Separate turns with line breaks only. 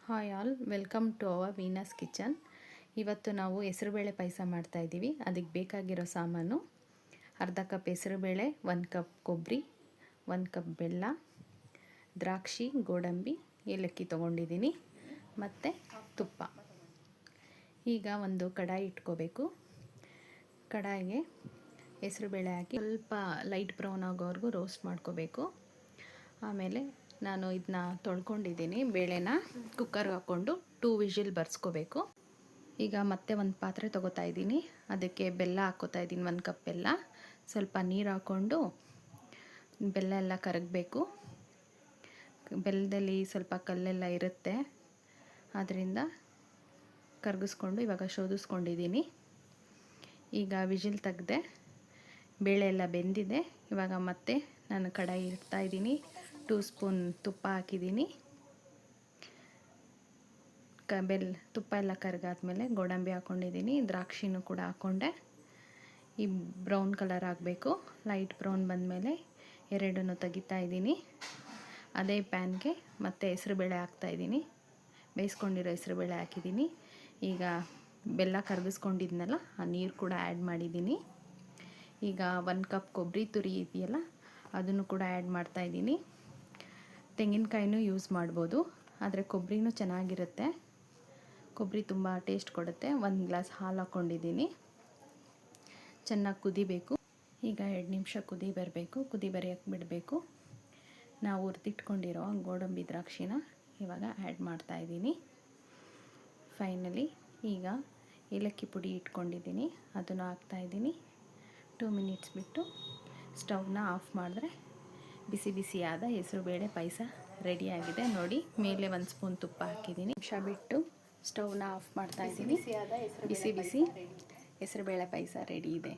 Hi all, welcome to our Venus kitchen. ಇವತ್ತು ನಾವು ಹೆಸರುಬೇಳೆ ಪಾಯಸ ಮಾಡ್ತಾಯಿದ್ದೀವಿ. ಅದಕ್ಕೆ ಬೇಕಾಗಿರೋ ಸಾಮಾನು: ಅರ್ಧ ಕಪ್ ಹೆಸರುಬೇಳೆ, 1 ಕಪ್ ಕೊಬ್ಬರಿ, 1 ಕಪ್ ಬೆಲ್ಲ, ದ್ರಾಕ್ಷಿ, ಗೋಡಂಬಿ, ಏಲಕ್ಕಿ ತೊಗೊಂಡಿದ್ದೀನಿ, ಮತ್ತು ತುಪ್ಪ. ಈಗ ಒಂದು ಕಡಾಯಿ ಇಟ್ಕೋಬೇಕು. ಕಡಾಯಿಗೆ ಹೆಸರುಬೇಳೆ ಹಾಕಿ ಸ್ವಲ್ಪ ಲೈಟ್ ಬ್ರೌನ್ ಆಗೋವರೆಗೂ ರೋಸ್ಟ್ ಮಾಡ್ಕೋಬೇಕು. ಆಮೇಲೆ ನಾನು ಇದನ್ನ ತೊಳ್ಕೊಂಡಿದ್ದೀನಿ. ಬೇಳೆನ ಕುಕ್ಕರ್ಗೆ ಹಾಕ್ಕೊಂಡು 2 ವಿಷಿಲ್ ಬರ್ಸ್ಕೋಬೇಕು. ಈಗ ಮತ್ತೆ ಒಂದು ಪಾತ್ರೆ ತೊಗೋತಾ ಇದ್ದೀನಿ. ಅದಕ್ಕೆ ಬೆಲ್ಲ ಹಾಕ್ಕೋತಾ ಇದ್ದೀನಿ, 1 ಕಪ್ ಬೆಲ್ಲ. ಸ್ವಲ್ಪ ನೀರು ಹಾಕ್ಕೊಂಡು ಬೆಲ್ಲ ಎಲ್ಲ ಕರಗಬೇಕು. ಬೆಲ್ಲದಲ್ಲಿ ಸ್ವಲ್ಪ ಕಲ್ಲೆಲ್ಲ ಇರುತ್ತೆ, ಆದ್ದರಿಂದ ಕರಗಿಸ್ಕೊಂಡು ಇವಾಗ ಶೋಧಿಸ್ಕೊಂಡಿದ್ದೀನಿ. ಈಗ ವಿಷಿಲ್ ತೆಗೆದೆ, ಬೇಳೆ ಎಲ್ಲ ಬೆಂದಿದೆ. ಇವಾಗ ಮತ್ತೆ ನಾನು ಕಡಾಯಿ ಇಡ್ತಾಯಿದ್ದೀನಿ. 2 ಸ್ಪೂನ್ ತುಪ್ಪ ಹಾಕಿದ್ದೀನಿ. ತುಪ್ಪ ಎಲ್ಲ ಕರಗಾದ್ಮೇಲೆ ಗೋಡಂಬಿ ಹಾಕ್ಕೊಂಡಿದ್ದೀನಿ, ದ್ರಾಕ್ಷಿನೂ ಕೂಡ ಹಾಕ್ಕೊಂಡೆ. ಈ ಬ್ರೌನ್ ಕಲರ್ ಆಗಬೇಕು. ಲೈಟ್ ಬ್ರೌನ್ ಬಂದಮೇಲೆ ಎರಡನ್ನೂ ತೆಗಿತಾ ಇದ್ದೀನಿ. ಅದೇ ಪ್ಯಾನ್ಗೆ ಮತ್ತೆ ಹೆಸರುಬೇಳೆ ಹಾಕ್ತಾಯಿದ್ದೀನಿ. ಬೇಯಿಸ್ಕೊಂಡಿರೋ ಹೆಸರುಬೇಳೆ ಹಾಕಿದ್ದೀನಿ. ಈಗ ಬೆಲ್ಲ ಕರಗಿಸ್ಕೊಂಡಿದ್ನಲ್ಲ, ಆ ನೀರು ಕೂಡ ಆ್ಯಡ್ ಮಾಡಿದ್ದೀನಿ. ಈಗ 1 ಕಪ್ ಕೊಬ್ಬರಿ ತುರಿ ಇದೆಯಲ್ಲ, ಅದನ್ನು ಕೂಡ ಆ್ಯಡ್ ಮಾಡ್ತಾಯಿದ್ದೀನಿ. ತೆಂಗಿನಕಾಯಿನೂ ಯೂಸ್ ಮಾಡ್ಬೋದು, ಆದರೆ ಕೊಬ್ಬರಿನೂ ಚೆನ್ನಾಗಿರುತ್ತೆ. ಕೊಬ್ಬರಿ ತುಂಬ ಟೇಸ್ಟ್ ಕೊಡುತ್ತೆ. 1 ಗ್ಲಾಸ್ ಹಾಲು ಹಾಕ್ಕೊಂಡಿದ್ದೀನಿ. ಚೆನ್ನಾಗಿ ಕುದಿಬೇಕು. ಈಗ 2 ನಿಮಿಷ ಕುದಿ ಬರಬೇಕು. ಕುದಿ ಬರೆಯೋಕ್ಕೆ ಬಿಡಬೇಕು. ನಾವು ಹುರಿದಿಟ್ಕೊಂಡಿರೋ ಗೋಡಂಬಿ ದ್ರಾಕ್ಷಿನ ಇವಾಗ ಆ್ಯಡ್ ಮಾಡ್ತಾಯಿದ್ದೀನಿ. ಫೈನಲಿ ಈಗ ಏಲಕ್ಕಿ ಪುಡಿ ಇಟ್ಕೊಂಡಿದ್ದೀನಿ, ಅದನ್ನು ಹಾಕ್ತಾಯಿದ್ದೀನಿ. 2 ಮಿನಿಟ್ಸ್ ಬಿಟ್ಟು ಸ್ಟವ್ನ ಆಫ್ ಮಾಡಿದ್ರೆ ಬಿಸಿ ಬಿಸಿಯಾದ ಹೆಸರುಬೇಳೆ ಪಾಯಸ ರೆಡಿಯಾಗಿದೆ. ನೋಡಿ, ಮೇಲೆ 1 ಸ್ಪೂನ್ ತುಪ್ಪ ಹಾಕಿದ್ದೀನಿ. ನಿಮಿಷ ಬಿಟ್ಟು ಸ್ಟವ್ನ ಆಫ್ ಮಾಡ್ತಾಯಿದ್ದೀನಿ. ಬಿಸಿ ಬಿಸಿ ಹೆಸರುಬೇಳೆ ಪಾಯಸ ರೆಡಿ ಇದೆ.